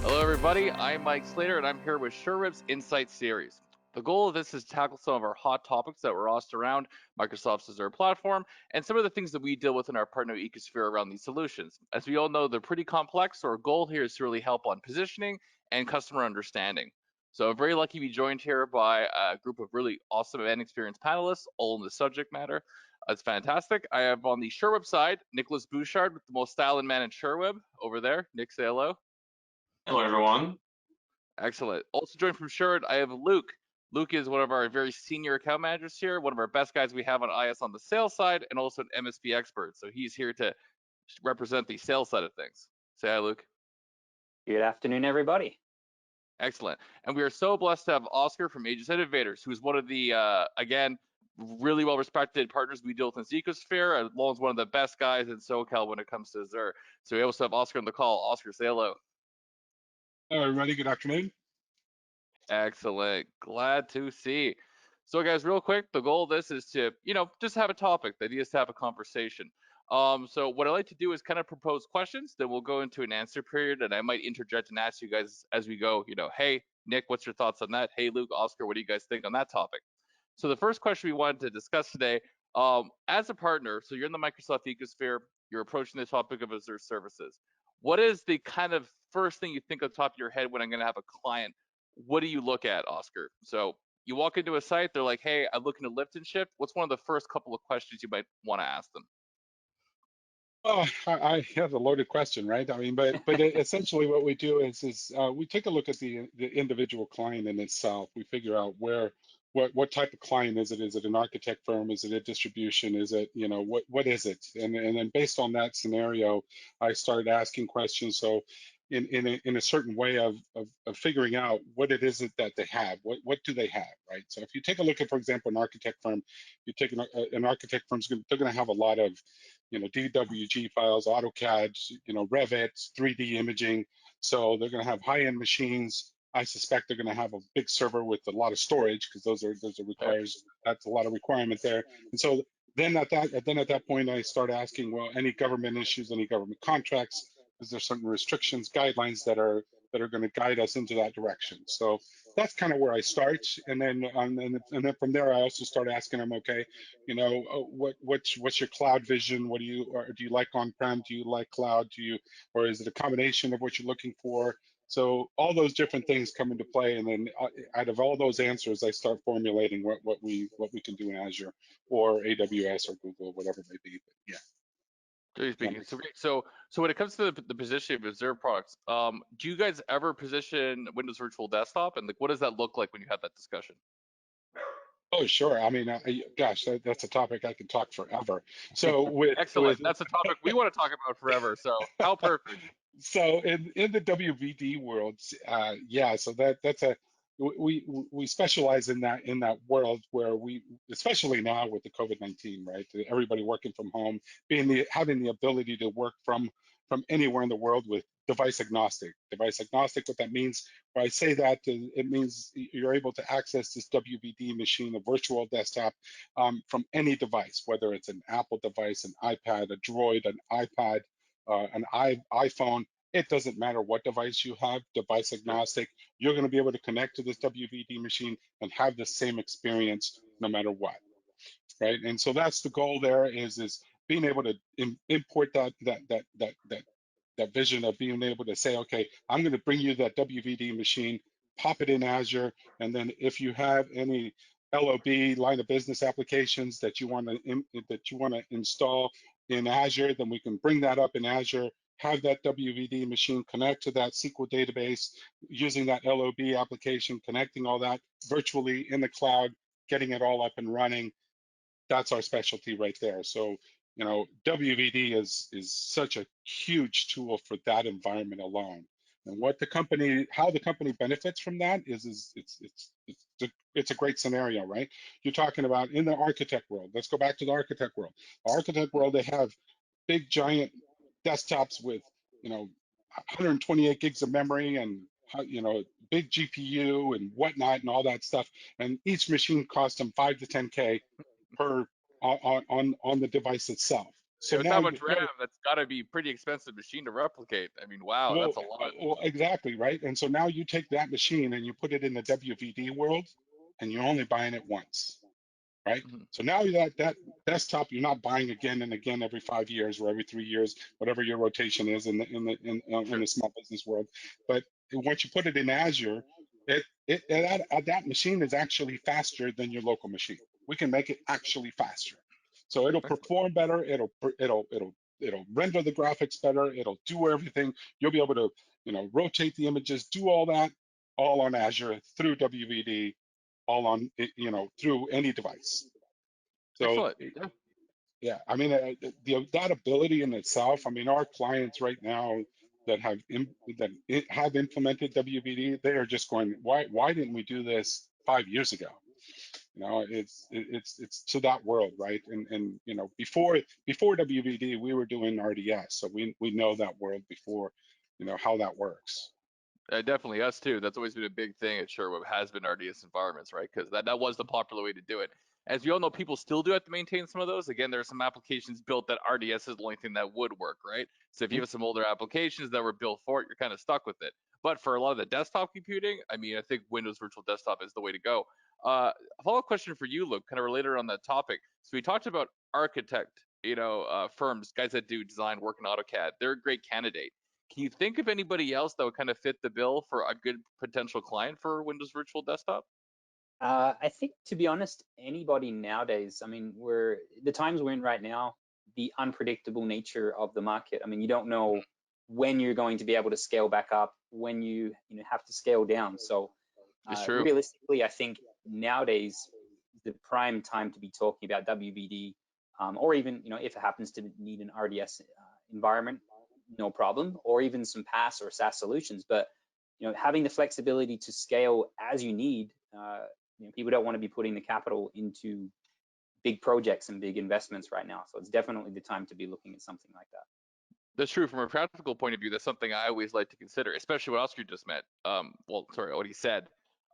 Hello, everybody. I'm Mike Slater, and I'm here with SureWeb's Insight Series. The goal of this is to tackle some of our hot topics that were asked around Microsoft's Azure platform and some of the things that we deal with in our partner ecosphere around these solutions. As we all know, they're pretty complex, so our goal here is to really help on positioning and customer understanding. So I'm very lucky to be joined here by a group of really awesome and experienced panelists, all in the subject matter. It's fantastic. I have on the SureWeb side, Nicholas Bouchard with the most styling man in SureWeb over there. Nick, say hello. Hello, everyone. Excellent. Also joined from Sherwood, I have Luke. Luke is one of our very senior account managers here, one of our best guys we have on IS on the sales side, and also an MSP expert. So he's here to represent the sales side of things. Say hi, Luke. Good afternoon, everybody. Excellent. And we are so blessed to have Oscar from Aegis Innovators, who's one of the, again, really well-respected partners we deal with in this ecosphere, as well as one of the best guys in SoCal when it comes to Azure. So we also have Oscar on the call. Oscar, say hello. Hello, everybody. Good afternoon. Excellent. Glad to see. So, guys, real quick, the goal of this is to, just have a topic. The idea is to have a conversation. So what I like to do is kind of propose questions, then we'll go into an answer period, and I might interject and ask you guys as we go, hey, Nick, what's your thoughts on that? Hey, Luke, Oscar, what do you guys think on that topic? So the first question we wanted to discuss today, as a partner, so you're in the Microsoft ecosphere, you're approaching the topic of Azure services. What is the kind of first thing you think on top of your head when I'm going to have a client? What do you look at, Oscar? So you walk into a site, they're like, hey, I'm looking to lift and shift. What's one of the first couple of questions you might want to ask them? Oh, I have a loaded question, right? I mean, but essentially what we do is we take a look at the individual client in itself. We figure out what type of client is it? Is it an architect firm? Is it a distribution? Is it, what is it? And then based on that scenario, I started asking questions. So in a certain way of figuring out what it is that they have, what do they have, right? So if you take a look at, for example, an architect firm, you take an architect firm's they're going to have a lot of DWG files, AutoCAD, Revit, 3D imaging. So they're going to have high-end machines. I suspect they're going to have a big server with a lot of storage because those are that's a lot of requirement there. And so then at that point, I start asking, well, any government issues, any government contracts? Is there certain restrictions, guidelines that are going to guide us into that direction? So that's kind of where I start, and then from there, I also start asking them, okay, what's your cloud vision? What do you like on-prem? Do you like cloud? Or is it a combination of what you're looking for? So all those different things come into play, and then out of all those answers, I start formulating what we can do in Azure or AWS or Google, whatever it may be. But yeah. Speaking. So when it comes to the positioning of Azure products, do you guys ever position Windows Virtual Desktop, and what does that look like when you have that discussion? Oh, sure. I mean, gosh, that's a topic I could talk forever. So Excellent. That's a topic we want to talk about forever. So how perfect. So in the WVD world, yeah. So that's we specialize in that world where we, especially now with the COVID-19, right? Everybody working from home, having the ability to work from anywhere in the world with device agnostic. Device agnostic, what that means, when I say that, it means you're able to access this WVD machine, a virtual desktop, from any device, whether it's an Apple device, an iPad, a Droid, an iPad, an iPhone. It doesn't matter what device you have, device agnostic, you're going to be able to connect to this WVD machine and have the same experience no matter what, right? And so that's the goal there is being able to import that vision of being able to say, okay, I'm going to bring you that WVD machine, pop it in Azure, and then if you have any LOB, line of business applications that you want to install in Azure, then we can bring that up in Azure, have that WVD machine connect to that SQL database using that LOB application, connecting all that virtually in the cloud, getting it all up and running. That's our specialty right there. So, WVD is such a huge tool for that environment alone. And how the company benefits from that is it's a great scenario, right? You're talking about in the architect world. Let's go back to the architect world. The architect world, they have big giant desktops with 128 gigs of memory and big GPU and whatnot and all that stuff. And each machine costs them 5 to 10K per on the device itself. So With now, that much RAM, that's got to be a pretty expensive machine to replicate. I mean, wow, well, that's a lot. well, exactly, right? And so now you take that machine and you put it in the WVD world, and you're only buying it once, right? Mhm. So now that desktop, you're not buying again and again every 5 years or every 3 years, whatever your rotation is in Sure. the small business world. But once you put it in Azure, that machine is actually faster than your local machine. We can make it actually faster, so it'll Excellent. perform better. It'll render the graphics better. It'll do everything. You'll be able to rotate the images, do all that, all on Azure through WVD, all on through any device. So Excellent. Yeah. yeah, I mean that ability in itself. I mean, our clients right now that have implemented WVD, they are just going, why didn't we do this 5 years ago? It's to that world, right? And before WVD, we were doing RDS, so we know that world before, how that works. Definitely us too. That's always been a big thing at Sherwood, has been RDS environments, right? Because that was the popular way to do it. As we all know, people still do have to maintain some of those. Again, there are some applications built that RDS is the only thing that would work, right? So if you have some older applications that were built for it, you're kind of stuck with it. But for a lot of the desktop computing, I mean, I think Windows Virtual Desktop is the way to go. A follow-up question for you, Luke, kind of related on that topic. So we talked about architect, firms, guys that do design work in AutoCAD. They're a great candidate. Can you think of anybody else that would kind of fit the bill for a good potential client for Windows Virtual Desktop? I think, to be honest, anybody nowadays, I mean, the times we're in right now, the unpredictable nature of the market. I mean, you don't know when you're going to be able to scale back up, when you have to scale down. So It's true. realistically, I think nowadays is the prime time to be talking about WVD, or even, if it happens to need an RDS environment, no problem, or even some PaaS or SaaS solutions. But having the flexibility to scale as you need. People don't want to be putting the capital into big projects and big investments right now. So it's definitely the time to be looking at something like that. That's true. From a practical point of view, that's something I always like to consider, especially what Oscar just met. Well, sorry, what he said.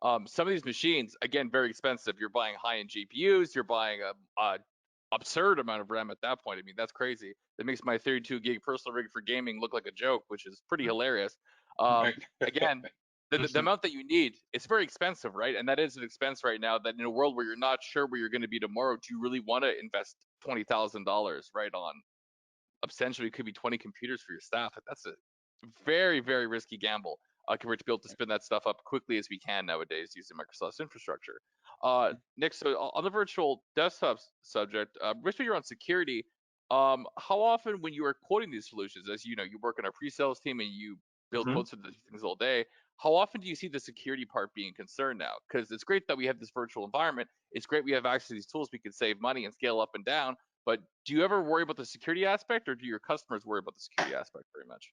Some of these machines, again, very expensive. You're buying high-end GPUs. You're buying a absurd amount of RAM at that point. I mean, that's crazy. That makes my 32 gig personal rig for gaming look like a joke, which is pretty hilarious. Right. Again, the amount that you need, it's very expensive, right? And that is an expense right now. That in a world where you're not sure where you're going to be tomorrow, do you really want to invest $20,000 right on? Essentially, it could be 20 computers for your staff. That's a very, very risky gamble compared to be able to spin that stuff up quickly as we can nowadays using Microsoft's infrastructure. Nick, so on the virtual desktop subject, Richard, you're on security. How often, when you are quoting these solutions, as you know, you work on a pre-sales team and you build Mhm. quotes for these things all day, how often do you see the security part being concerned now? Because it's great that we have this virtual environment. It's great we have access to these tools. We can save money and scale up and down. But do you ever worry about the security aspect, or do your customers worry about the security aspect very much?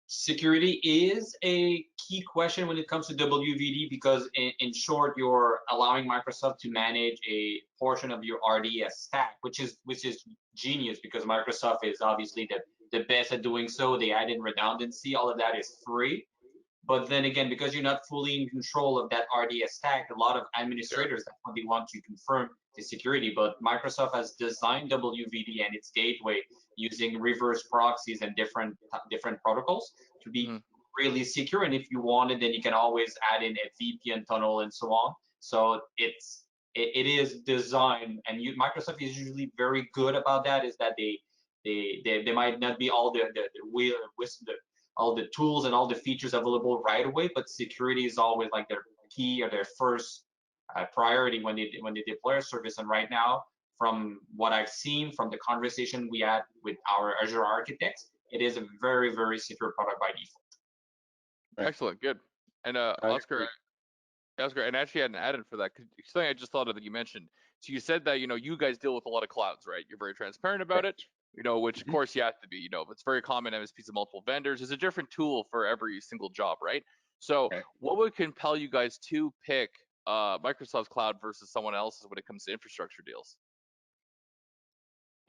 Security is a key question when it comes to WVD because, in short, you're allowing Microsoft to manage a portion of your RDS stack, which is genius because Microsoft is obviously the best at doing so. They add in redundancy. All of that is free. But then again, because you're not fully in control of that RDS stack, a lot of Sure. administrators, that's what they want to confirm the security. But Microsoft has designed WVD and its gateway using reverse proxies and different protocols to be Hmm. really secure. And if you want it, then you can always add in a VPN tunnel and so on. So it is designed, and Microsoft is usually very good about that. Is that they might not be all all the tools and all the features available right away, but security is always like their key or their first priority when they deploy a service. And right now, from what I've seen from the conversation we had with our Azure architects, it is a very, very secure product by default. Right. Excellent, good. And I Oscar, agree. Oscar, and actually had an add-in for that. Something I just thought of that you mentioned. So you said that you guys deal with a lot of clouds, right? You're very transparent about it. Correct. Which of Mhm. course you have to be. It's very common MSPs of multiple vendors. There's a different tool for every single job, right? So Okay. what would compel you guys to pick Microsoft's cloud versus someone else's when it comes to infrastructure deals?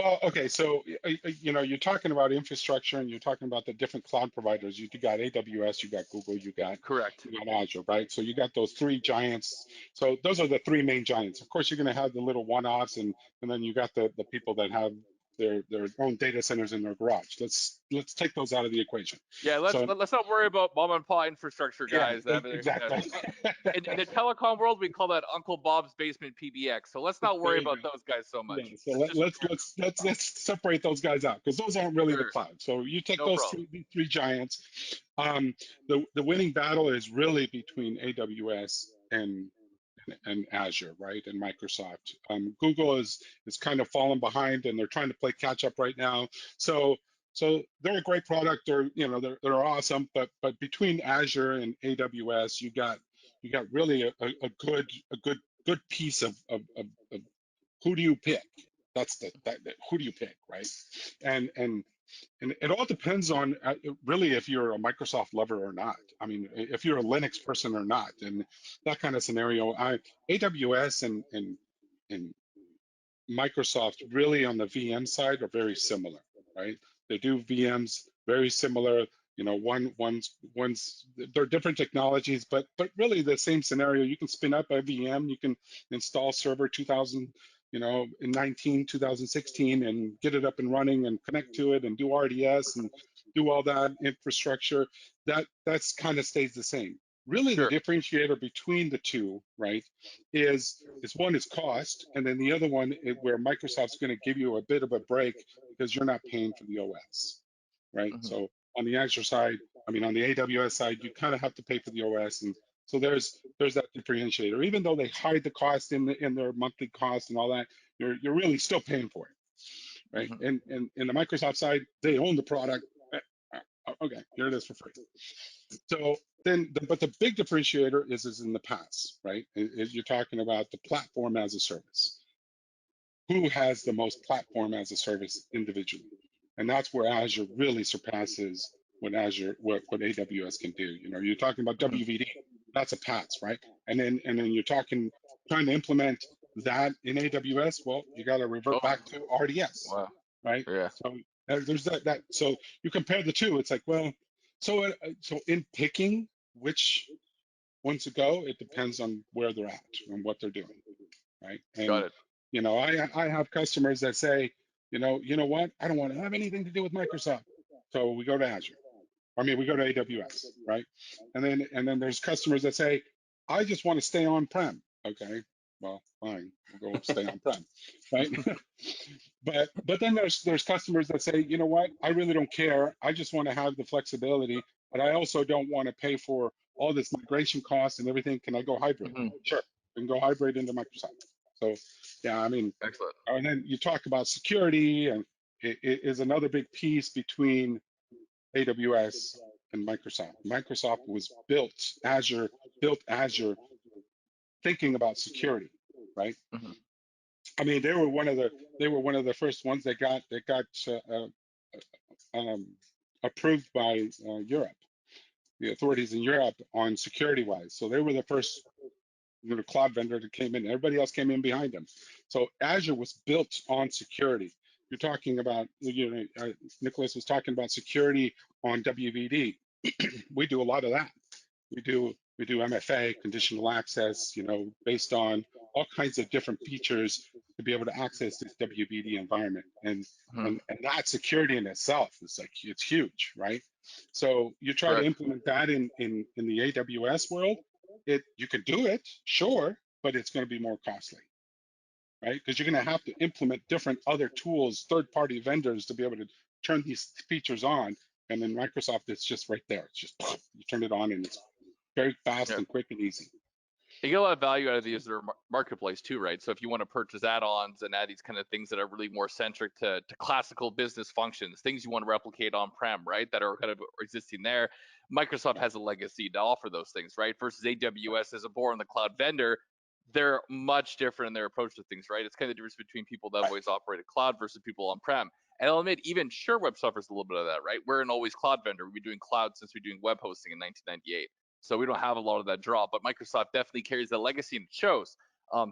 Well, okay, so you're talking about infrastructure and you're talking about the different cloud providers. You got AWS, you got Google, Correct. you got Azure, right? So you got those three giants. So those are the three main giants. Of course, you're going to have the little one-offs, and then you got the people that have their own data centers in their garage. Let's take those out of the equation. Yeah, So let's not worry about mom and pop infrastructure yeah, guys. I mean, exactly. in the telecom world, we call that Uncle Bob's basement PBX. So let's not There worry you go. about those guys so Yeah, much. so Just let's separate those guys out because those aren't really the sure, cloud. So you take no those problem. three giants. The winning battle is really between AWS and Azure, right, and Microsoft. Google is kind of falling behind, and they're trying to play catch up right now. So they're a great product. They're awesome, but between Azure and AWS, you got really a good piece of who do you pick? That's who do you pick, right? And and it all depends on really if you're a Microsoft lover or not. I mean, if you're a Linux person or not, and that kind of scenario. AWS and Microsoft really on the VM side are very similar, right? They do VMs very similar. One's they're different technologies, but really the same scenario. You can spin up a VM, you can install server 2000, in 2016, and get it up and running and connect to it and do RDS and do all that infrastructure. That's kind of stays the same. Really, the Sure, differentiator between the two, right, is one is cost, and then the other one is where Microsoft's going to give you a bit of a break because you're not paying for the OS, right? hmm So on the Azure side, I mean on the AWS side, you kind of have to pay for the OS, and so there's that differentiator. Even though they hide the cost in their monthly cost and all that, you're really still paying for it, right? hmm And in the Microsoft side, they own the product. Okay, here it is for free. So then, but the big differentiator is in the PaaS, right? You're talking about the platform as a service. Who has the most platform as a service individually? And that's where Azure really surpasses what AWS can do. You're talking about hmm WVD, that's a PaaS, right? And then you're trying to implement that in AWS. Well, you got to revert Oh, back to RDS, wow. right? Yeah. So there's that. So you compare the two. It's like, well, so in picking which ones to go, it depends on where they're at and what they're doing, right? Got And it. I have customers that say, you know what, I don't want to have anything to do with Microsoft, so we go to Azure. I mean, we go to AWS, right? And then there's customers that say, I just want to stay on prem. Okay, well, fine, we'll go stay on prem, right? But then there's customers that say, you know what, I really don't care. I just want to have the flexibility, but I also don't want to pay for all this migration costs and everything. Can I go hybrid? hmm Sure, I can go hybrid into Microsoft. So yeah, I mean, Excellent. and then you talk about security, and it is another big piece between AWS and Microsoft. Microsoft built Azure thinking about security, right? hmm I mean, they were one of the first ones that got um, approved by Europe, the authorities in Europe on security wise. So they were the first cloud vendor that came in. Everybody else came in behind them. So Azure was built on security. You're talking about, Nicholas was talking about security on WVD. We do a lot of that. We do MFA, conditional access, based on all kinds of different features to be able to access this WVD environment. hmm And that security in itself is like it's huge, right? So you try to Correct. implement that in the AWS world, you could do it, sure, but it's going to be more costly, right? Because you're going to have to implement different other tools, third-party vendors to be able to turn these features on. And then Microsoft, it's just right there. It's just you turn it on and it's very fast Yeah. and quick and easy. You get a lot of value out of the Azure marketplace too, right? So if you want to purchase add-ons and add these kind of things that are really more centric to classical business functions, things you want to replicate on-prem, right? That are kind of existing there. Microsoft Yeah. has a legacy to offer those things, right? Versus AWS as a born in the cloud vendor, they're much different in their approach to things, right? It's kind of the difference between people that have Right. always operated cloud versus people on-prem. And I'll admit, even SureWeb suffers a little bit of that, right? We're an always cloud vendor. We've been doing cloud since we're doing web hosting in 1998. So we don't have a lot of that draw, but Microsoft definitely carries the legacy and it shows.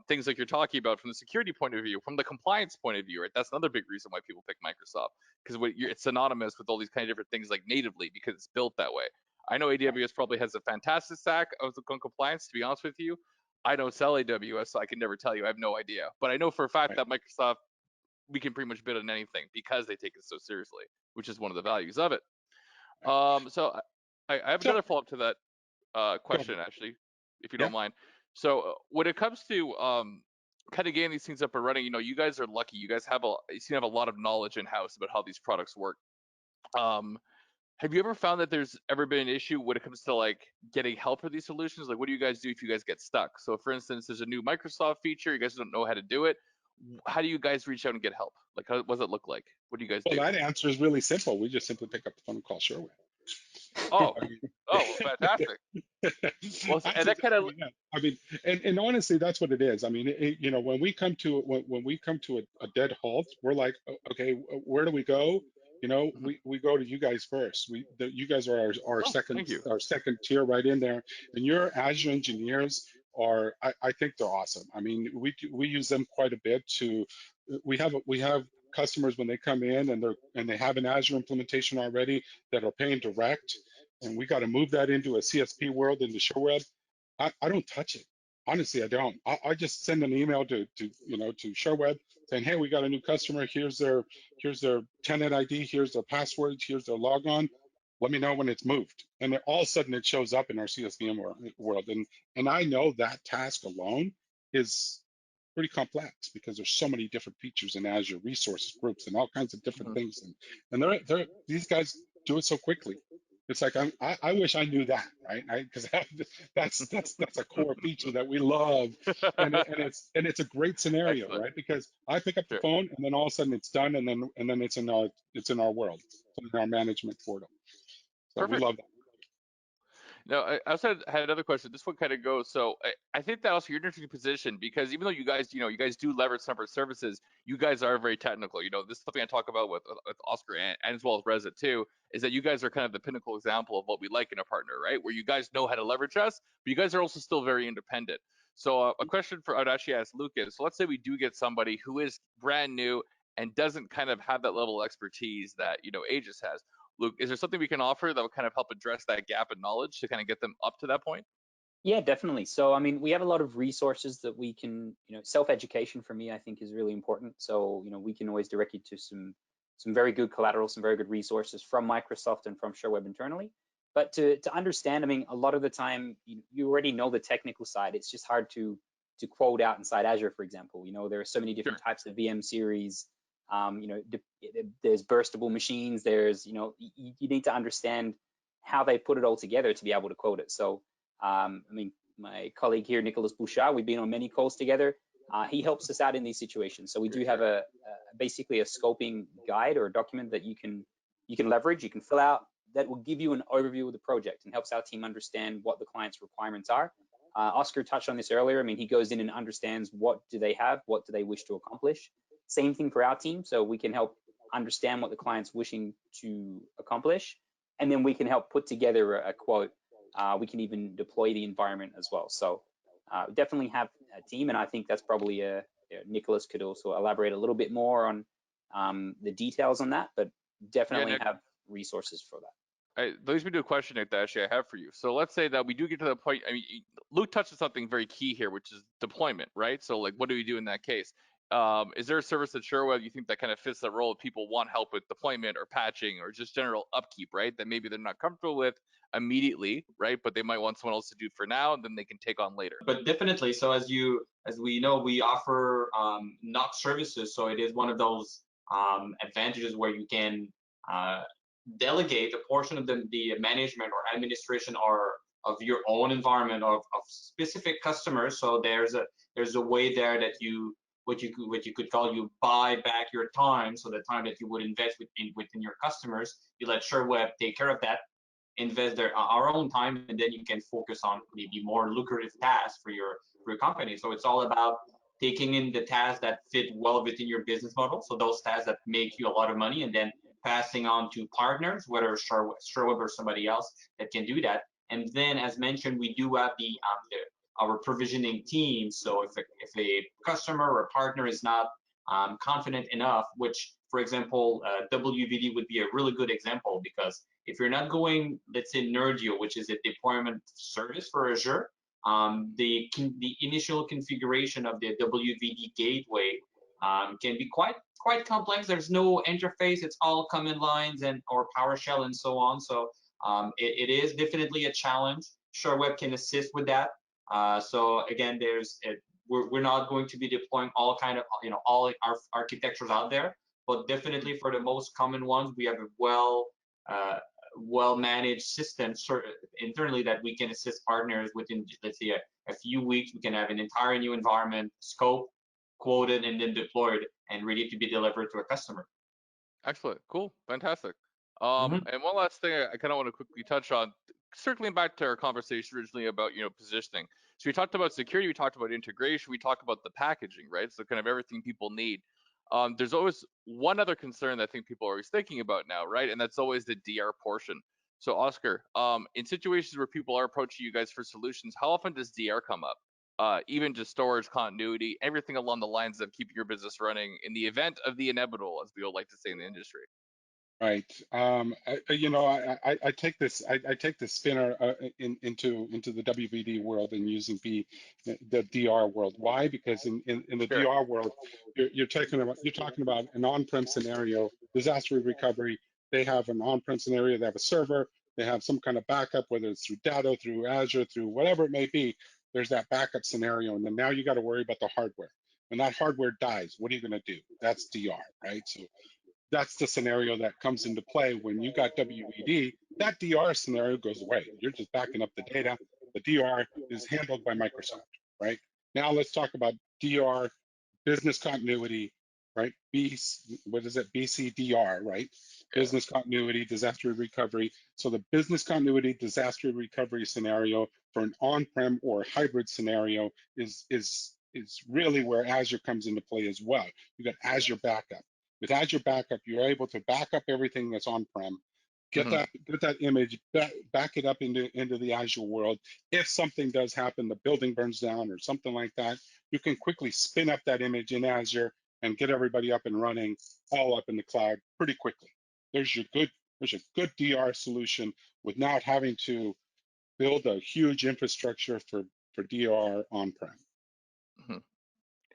things like you're talking about from the security point of view, from the compliance point of view, right? That's another big reason why people pick Microsoft, because it's synonymous with all these kind of different things like natively, because it's built that way. I know AWS probably has a fantastic stack of compliance. To be honest with you, I don't sell AWS, so I can never tell you. I have no idea. But I know for a fact Right. that Microsoft, we can pretty much bid on anything because they take it so seriously, which is one of the values of it. So I have So another follow up to that go ahead. question, actually, if you Yeah. don't mind. So when it comes to kind of getting these things up and running, you guys are lucky. You guys you seem to have a lot of knowledge in house about how these products work. Um, have you ever found that there's ever been an issue when it comes to like getting help for these solutions? Like, what do you guys do if you guys get stuck? So, for instance, there's a new Microsoft feature, you guys don't know how to do it. How do you guys reach out and get help? Like, what does it look like? What do you guys Well, do? that answer is really simple. We just simply pick up the phone and call SureWeb. Oh, I mean, oh, well, fantastic. Well, that's and that exactly, kind of yeah. I mean, and honestly, that's what it is. I mean, when we come to when we come to a dead halt, we're like, okay, where do we go? We go to you guys first. You guys are our oh, second thank you. tier right in there, and your Azure engineers are, I think they're awesome. I mean, we use them quite a bit to, we have customers when they come in and they have an Azure implementation already that are paying direct, and we got to move that into a CSP world, into SureWeb. I don't touch it. Honestly, I don't. I just send an email to SureWeb saying, hey, we got a new customer. Here's their tenant ID. Here's their passwords. Here's their logon. Let me know when it's moved. And then all of a sudden it shows up in our CSVM world. And I know that task alone is pretty complex because there's so many different features in Azure, resources, groups, and all kinds of different Mhm. things. And these guys do it so quickly. It's like I wish I knew that, right? Because that's a core feature that we love, and it's a great scenario, Excellent. right? Because I pick up the Sure. phone and then all of a sudden it's done, and then it's in our world, it's in our management portal. So we Perfect. love that. No, I also had another question. This one kind of goes. So I think that also you're in an interesting position because even though you guys do leverage some of our services, you guys are very technical. This is something I talk about with Oscar and as well as Reza too, is that you guys are kind of the pinnacle example of what we like in a partner, right? Where you guys know how to leverage us, but you guys are also still very independent. So a question I'd actually ask Luke is, so let's say we do get somebody who is brand new and doesn't kind of have that level of expertise that Aegis has. Luke, is there something we can offer that will kind of help address that gap in knowledge to kind of get them up to that point? Yeah, definitely. So, I mean, we have a lot of resources that we can, self-education for me, I think is really important. So, we can always direct you to some very good collateral, some very good resources from Microsoft and from SureWeb internally. But to understand, I mean, a lot of the time you already know the technical side. It's just hard to quote out inside Azure, for example. There are so many different Sure. types of VM series. There's burstable machines. There's, you need to understand how they put it all together to be able to quote it. So, I mean, my colleague here, Nicholas Bouchard, we've been on many calls together. He helps us out in these situations. So we do have basically a scoping guide or a document that you can leverage, you can fill out, that will give you an overview of the project and helps our team understand what the client's requirements are. Oscar touched on this earlier. I mean, he goes in and understands what do they have, what do they wish to accomplish. Same thing for our team. So we can help understand what the client's wishing to accomplish, and then we can help put together a quote. We can even deploy the environment as well. So definitely have a team, and I think that's probably Nicholas could also elaborate a little bit more on the details on that, but Yeah, definitely Nick. have resources for that. Leads me to a question, Nick, that actually I have for you. So let's say that we do get to the point. I mean, Luke touched on something very key here, which is deployment, right? So like, what do we do in that case? Is there a service at SureWeb you think that kind of fits that role if people want help with deployment or patching or just general upkeep, right? That maybe they're not comfortable with immediately, right? But they might want someone else to do for now, and then they can take on later. But definitely, so as we know, we offer NOC services, so it is one of those advantages where you can uh, delegate a portion of the management or administration or of your own environment of specific customers. So there's a way there that you what you could call, you buy back your time. So the time that you would invest within your customers, you let SureWeb take care of that, invest our own time, and then you can focus on maybe more lucrative tasks for your company. So it's all about taking in the tasks that fit well within your business model, so those tasks that make you a lot of money, and then passing on to partners, whether SureWeb or somebody else that can do that. And then, as mentioned, we do have our provisioning team. So if a customer or a partner is not confident enough, which for example, WVD would be a really good example, because if you're not going, let's say Nerdio, which is a deployment service for Azure, the initial configuration of the WVD gateway can be quite complex. There's no interface; it's all command lines and or PowerShell and so on. So it is definitely a challenge. SureWeb can assist with that. So again, we're not going to be deploying all kind of all our architectures out there, but definitely for the most common ones, we have a well managed system internally that we can assist partners within, let's say, a few weeks. We can have an entire new environment scope, quoted, and then deployed and ready to be delivered to a customer. Excellent. Cool. Fantastic. Mm-hmm. And one last thing I kind of want to quickly touch on, circling back to our conversation originally about, positioning. So we talked about security, we talked about integration, we talked about the packaging, right? So kind of everything people need. There's always one other concern that I think people are always thinking about now, right? And that's always the DR portion. So Oscar, in situations where people are approaching you guys for solutions, how often does DR come up? Even just storage, continuity, everything along the lines of keeping your business running in the event of the inevitable, as we all like to say in the industry. Right. I take this spinner into the WVD world and using the DR world. Why? Because in the Sure. DR world, you're talking about an on-prem scenario, disaster recovery. They have an on-prem scenario. They have a server. They have some kind of backup, whether it's through Datto, through Azure, through whatever it may be. There's that backup scenario, and then now you got to worry about the hardware. When that hardware dies, what are you going to do? That's DR, right? So that's the scenario that comes into play when you got WVD. That DR scenario goes away. You're just backing up the data. The DR is handled by Microsoft, right? Now let's talk about DR, business continuity, right? What is it? BCDR, right? Yeah. Business continuity, disaster recovery. So the business continuity, disaster recovery scenario for an on-prem or hybrid scenario is really where Azure comes into play as well. You got Azure Backup. With Azure Backup, you're able to back up everything that's on-prem, get Mm-hmm. that image, back it up into the Azure world. If something does happen, the building burns down or something like that, you can quickly spin up that image in Azure and get everybody up and running, all up in the cloud pretty quickly. There's your good DR solution without having to build a huge infrastructure for DR on-prem. Mm-hmm.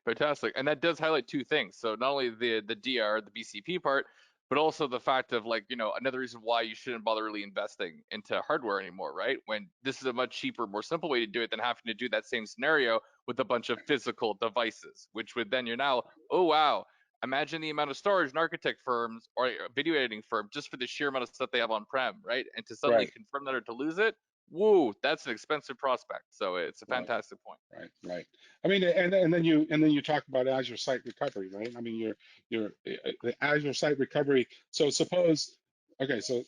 Fantastic. And that does highlight two things. So not only the DR, the BCP part, but also the fact of another reason why you shouldn't bother really investing into hardware anymore, right? When this is a much cheaper, more simple way to do it than having to do that same scenario with a bunch of physical devices, which would then you're now, oh wow, imagine the amount of storage and architect firms or video editing firm just for the sheer amount of stuff they have on prem, right? And to suddenly Right. confirm that or to lose it, woo, that's an expensive prospect. So it's a Right. fantastic point. Right. I mean, and then you talk about Azure Site Recovery, right? I mean, the Azure Site Recovery. So suppose, okay, so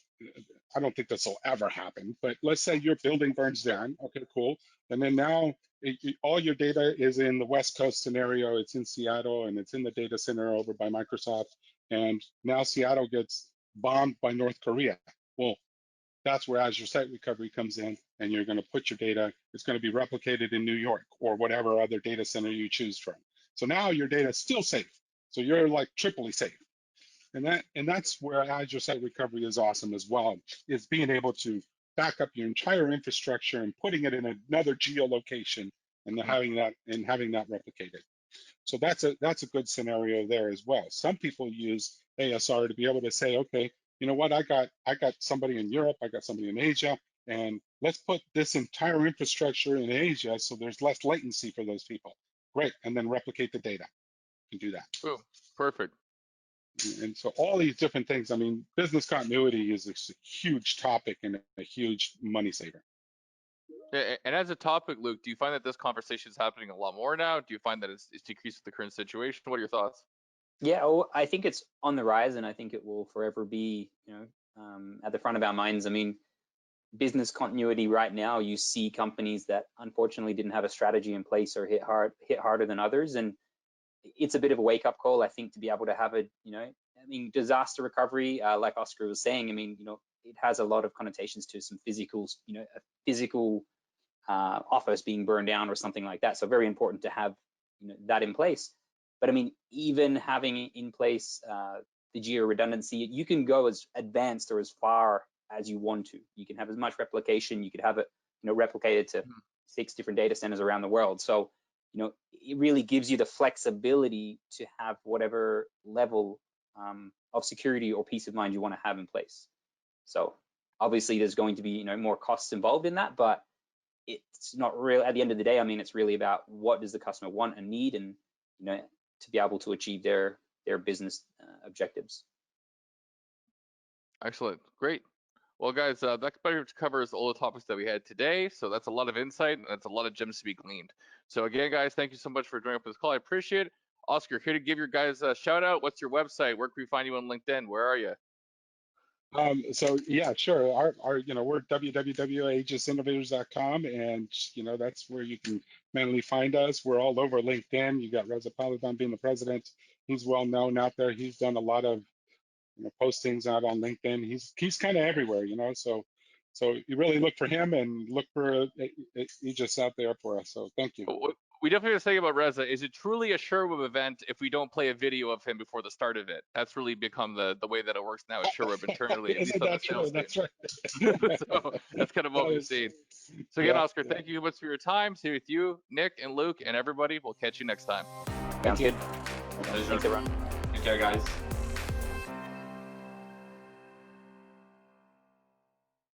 I don't think this will ever happen, but let's say your building burns down. Okay, cool. And then now all your data is in the West Coast scenario. It's in Seattle and it's in the data center over by Microsoft. And now Seattle gets bombed by North Korea. Well, that's where Azure Site Recovery comes in, and you're going to put your data, it's going to be replicated in New York or whatever other data center you choose from. So now your data is still safe. So you're like triply safe. And that's where Azure Site Recovery is awesome as well, is being able to back up your entire infrastructure and putting it in another geolocation and having that replicated. So that's a good scenario there as well. Some people use ASR to be able to say, okay, you know what, I got somebody in Europe, I got somebody in Asia, and let's put this entire infrastructure in Asia so there's less latency for those people. Great, and then replicate the data. You can do that. Boom. Perfect. And so all these different things, I mean, business continuity is a huge topic and a huge money saver. And as a topic, Luke, do you find that this conversation is happening a lot more now? Do you find that it's decreased with the current situation? What are your thoughts? Yeah, well, I think it's on the rise, and I think it will forever be, at the front of our minds. I mean, business continuity right now, you see companies that unfortunately didn't have a strategy in place or hit harder than others, and it's a bit of a wake-up call, I think, to be able to have disaster recovery, like Oscar was saying. I mean, it has a lot of connotations to some physical office being burned down or something like that. So very important to have that in place. But I mean, even having in place the geo redundancy, you can go as advanced or as far as you want to. You can have as much replication. You could have it replicated to 6 different data centers around the world. So it really gives you the flexibility to have whatever level of security or peace of mind you want to have in place. So obviously there's going to be more costs involved in that, but it's not real at the end of the day. I mean, it's really about what does the customer want and need, and to be able to achieve their business objectives. Excellent, great. Well, guys, that pretty much covers all the topics that we had today. So that's a lot of insight, and that's a lot of gems to be gleaned. So again, guys, thank you so much for joining up for this call. I appreciate it. Oscar, here to give your guys a shout out. What's your website? Where can we find you on LinkedIn? Where are you? So yeah, sure. Our we're www.aegisinnovators.com, and that's where you can mainly find us. We're all over LinkedIn. You got Reza Pahlavan being the president. He's well known out there. He's done a lot of postings out on LinkedIn. He's kind of everywhere, So you really look for him and look for Aegis out there for us. So thank you. We definitely have to say about Reza. Is it truly a SureWeb event if we don't play a video of him before the start of it? That's really become the way that it works now at SureWeb internally, at least on the sales team. That's right. So that's kind of what we've seen. So again, Oscar, thank you so much for your time. See you with you, Nick and Luke and everybody. We'll catch you next time. Sounds good. Pleasure. Thanks, everyone. Take care, guys.